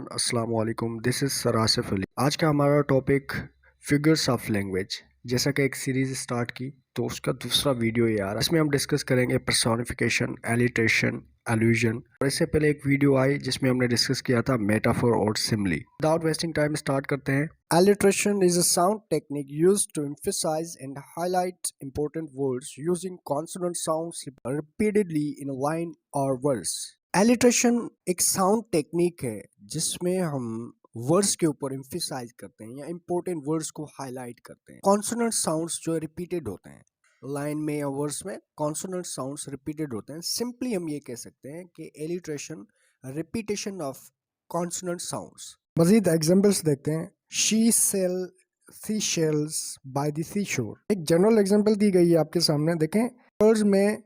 Everyone, अस्सलाम वालेकुम। This is Sarasif Ali. आज का हमारा टॉपिक फिगर्स ऑफ लैंग्वेज। जैसा कि एक सीरीज़ स्टार्ट की तो उसका दूसरा वीडियो ये आ रहा है। इसमें हम डिस्कस करेंगे पर्सोनिफिकेशन, एलिट्रेशन, एल्यूजन। और इससे पहले एक वीडियो आई जिसमें हमने डिस्कस किया था मेटाफोर और Simli. Without wasting time start करते हैं। Alliteration is a sound technique used to emphasize and highlight important words using consonant sounds repeatedly in a line or verse. Alliteration एक साउंड टेक्निक है जिसमें हम वर्ड्स के ऊपर एम्फिसाइज करते हैं या इंपॉर्टेंट वर्ड्स को हाईलाइट करते हैं। कॉन्सोनेंट साउंड्स जो रिपीटेड होते हैं लाइन में या वर्ड्स में, कॉन्सोनेंट साउंड्स रिपीटेड होते हैं। सिंपली हम ये कह सकते हैं कि alliteration repetition of consonant sounds. मजीद एग्जांपल्स देखते हैं। She sell seashells by the seashore। एक जनरल एग्जांपल दी गई है आपके सामने, देखें वर्ड्स में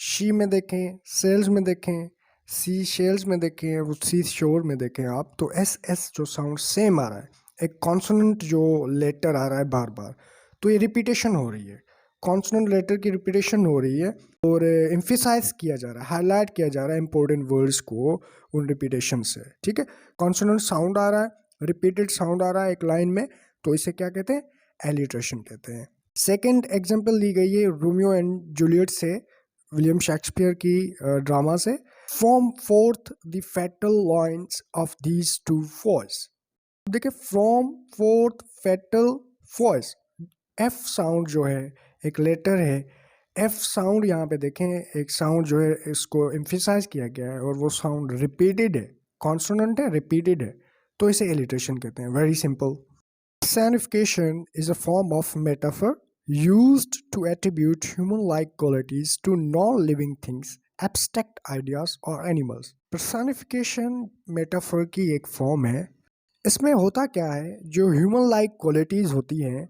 शी में देखें, सेल्स में देखें, सी शेल्स में देखें, वो सी शोर में देखें आप, तो एस एस जो साउंड सेम आ रहा है, एक कॉन्सोनेंट जो लेटर आ रहा है बार बार, तो ये रिपीटेशन हो रही है। कॉन्सोनेंट लेटर की रिपीटेशन हो रही है और एम्फिसाइज किया जा रहा है, हाईलाइट किया जा रहा है इंपॉर्टेंट वर्ड्स को उन रिपीटेशन से। ठीक है, कॉन्सोनेंट साउंड आ रहा है, रिपीटेड साउंड आ रहा है एक लाइन में, तो इसे क्या कहते हैं? एलिट्रेशन कहते हैं। सेकेंड एग्जाम्पल दी गई है रोमियो एंड जूलियट से, विलियम शेक्सपियर की ड्रामा से। From forth the fatal lines of these two voice. देखिए, from forth fatal voice, F sound जो है एक लेटर है, एफ साउंड यहाँ पे देखें एक साउंड जो है इसको एम्फिसाइज किया गया है और वो साउंड रिपीटेड है, कॉन्सोनेंट है, रिपीटेड है, तो इसे एलिट्रेशन कहते हैं। Very simple. Personification is a form of metaphor used to attribute human-like qualities to non-living things, abstract ideas or animals. Personification metaphor की एक फॉर्म है। इसमें होता क्या है, जो ह्यूमन-like qualities होती हैं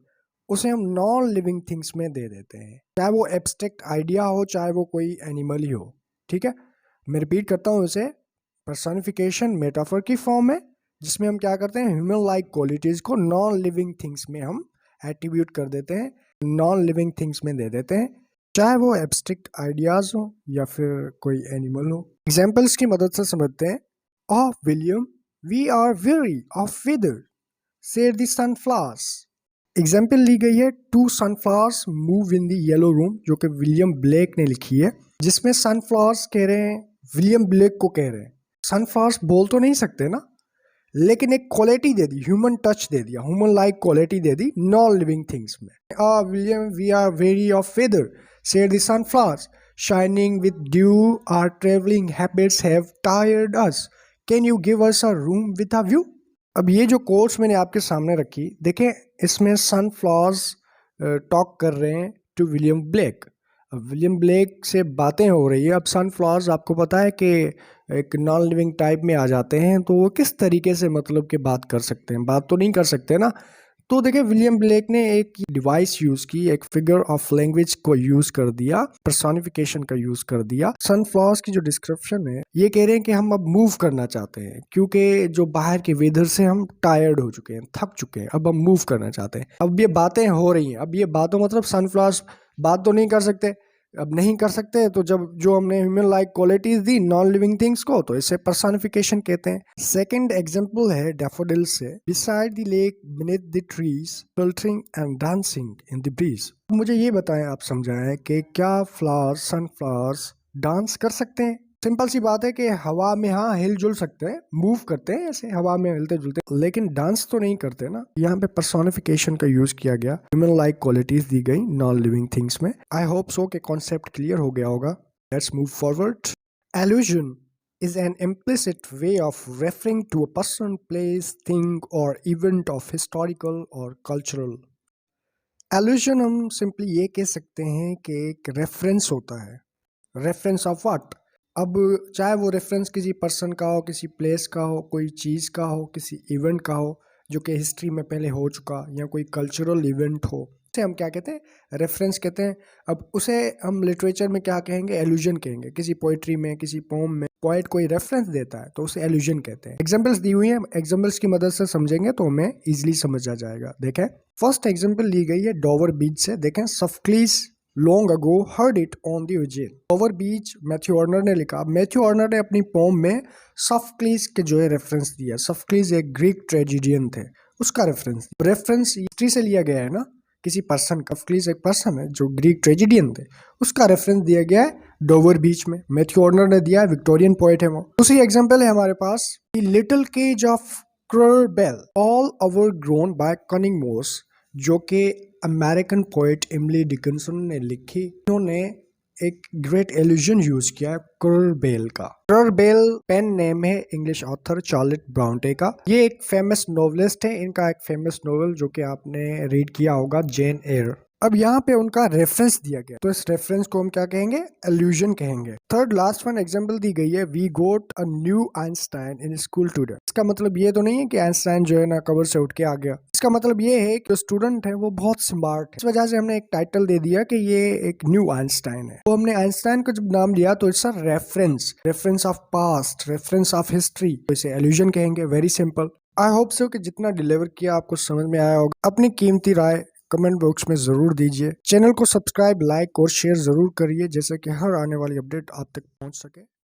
उसे हम नॉन लिविंग थिंग्स में दे देते हैं, चाहे वो एब्स्ट्रैक्ट आइडिया हो, चाहे वो कोई एनिमल ही हो। ठीक है, मैं रिपीट करता हूँ, इसे पर्सनिफिकेशन मेटाफर की फॉर्म है जिसमें हम क्या करते हैं, ह्यूमन लाइक क्वालिटीज़ को नॉन लिविंग थिंग्स में हम एट्रीब्यूट कर देते हैं, नॉन लिविंग थिंग्स में दे देते हैं, चाहे वो एब्स्ट्रैक्ट आइडियाज हो या फिर कोई एनिमल हो। एग्जाम्पल्स की मदद से समझते हैं। Of William we are weary of weather said the sunflowers. Example ली गई है, two sunflowers move in the yellow room, जो कि विलियम ब्लेक ने लिखी है, जिसमें सनफ्लावर्स कह रहे हैं, विलियम ब्लेक को कह रहे हैं। सनफ्लावर्स बोल तो नहीं सकते ना, लेकिन एक क्वालिटी दे दी, ह्यूमन टच दे दिया, ह्यूमन लाइक क्वालिटी दे दी नॉन लिविंग थिंग्स में। William we are weary of weather said the sunflowers shining with dew our travelling habits have tired us can you give us a room with a view. अब ये जो quotes मैंने आपके सामने रखी, देखें इसमें सनफ्लावर्स टॉक कर रहे हैं टू विलियम ब्लेक। अब विलियम ब्लेक से बातें हो रही है। अब सनफ्लावर्स आपको पता है कि एक नॉन लिविंग टाइप में आ जाते हैं, तो वो किस तरीके से मतलब कि बात कर सकते हैं, बात तो नहीं कर सकते ना। तो देखिए, विलियम ब्लेक ने एक डिवाइस यूज की, एक फिगर ऑफ लैंग्वेज को यूज कर दिया, पर्सोनिफिकेशन का यूज कर दिया। सनफ्लावर्स की जो डिस्क्रिप्शन है, ये कह रहे हैं कि हम अब मूव करना चाहते हैं, क्योंकि जो बाहर के वेदर से हम टायर्ड हो चुके हैं, थक चुके हैं, अब हम मूव करना चाहते हैं। अब ये बातें हो रही हैं। अब ये बातों मतलब सनफ्लावर्स बात तो नहीं कर सकते, अब नहीं कर सकते, तो जब जो हमने ह्यूमन लाइक क्वालिटीज दी नॉन लिविंग थिंग्स को, तो इसे पर्सोनिफिकेशन कहते हैं। सेकंड एग्जांपल है डैफोडिल से। Beside the lake beneath the trees filtering and dancing in the breeze. मुझे ये बताएं, आप समझाएं कि क्या फ्लावर्स, सनफ्लावर्स डांस कर सकते हैं? सिंपल सी बात है कि हवा में हाँ हिलजुल सकते हैं, मूव करते हैं ऐसे हवा में हिलते जुलते, लेकिन डांस तो नहीं करते ना। यहाँ पे पर्सोनिफिकेशन का यूज किया गया, ह्यूमन लाइक क्वालिटीज दी गई नॉन लिविंग थिंग्स में। आई होप सो कि कॉन्सेप्ट क्लियर हो गया होगा। Let's move forward. Allusion is an implicit way of referring to a person, place, thing or event of historical or cultural। Allusion हम simply ये कह सकते हैं कि एक रेफरेंस होता है। Reference of what? अब चाहे वो रेफरेंस किसी पर्सन का हो, किसी प्लेस का हो, कोई चीज़ का हो, किसी इवेंट का हो जो कि हिस्ट्री में पहले हो चुका, या कोई कल्चरल इवेंट हो, उसे हम क्या कहते हैं? रेफरेंस कहते हैं। अब उसे हम लिटरेचर में क्या कहेंगे? एल्यूजन कहेंगे। किसी पोइट्री में, किसी पोम में पोइट कोई रेफरेंस देता है तो उसे एल्यूजन कहते हैं। एग्जाम्पल्स दी हुई हैं, एग्जाम्पल्स की मदद से समझेंगे तो हमें इजिली समझ आ जाएगा। देखें, फर्स्ट एग्जाम्पल ली गई है डोवर बीच से। देखें, Sophocles long ago heard it on the Ujjain. Over beach, Matthew Arnold ने लिखा। मैथ्यू अर्नर ने अपनी पोम में सॉफ्टक्लीज के जो है रेफरेंस दिया। सॉफ्टक्लीज एक ग्रीक ट्रेजिडियन थे, उसका रेफरेंस हिस्ट्री से लिया गया है ना, किसी पर्सन का। सॉफ्टक्लीज एक पर्सन है जो ग्रीक ट्रेजिडियन थे, उसका रेफरेंस दिया गया है डोवर बीच में। मैथ्यू अर्नर ने दिया, विक्टोरियन पोएट है वो। दूसरी एग्जाम्पल है हमारे पास, the little cage of crur bell all overgrown by cunning moss, जो कि अमेरिकन पोएट इमली डिकिंसन ने लिखी। इन्होंने एक ग्रेट एल्यूजन यूज किया क्रर बेल का। क्रर बेल पेन नेम है इंग्लिश ऑथर चार्लेट ब्राउंटे का। ये एक फेमस नॉवलिस्ट है। इनका एक फेमस नॉवल जो कि आपने रीड किया होगा, जेन एयर। अब यहाँ पे उनका रेफरेंस दिया गया, तो इस रेफरेंस को हम क्या कहेंगे, एल्यूजन कहेंगे। थर्ड लास्ट वन एग्जांपल दी गई है, we got a new Einstein in school today. इसका मतलब ये तो नहीं है कि आइंस्टाइन जो है ना कबर से उठ के आ गया। इसका मतलब ये है कि जो स्टूडेंट है वो बहुत स्मार्ट है। इस वजह से हमने एक टाइटल दे दिया कि ये एक न्यू आइंस्टाइन है। तो हमने आइंस्टाइन का जब नाम लिया तो it's a reference of past, reference of history, तो इसे एल्यूजन कहेंगे। Very simple. I hope so कि जितना डिलीवर किया आपको समझ में आया होगा। अपनी कीमती राय कमेंट बॉक्स में जरूर दीजिए। चैनल को सब्सक्राइब, लाइक और शेयर जरूर करिए, जैसे कि हर आने वाली अपडेट आप तक पहुंच सके।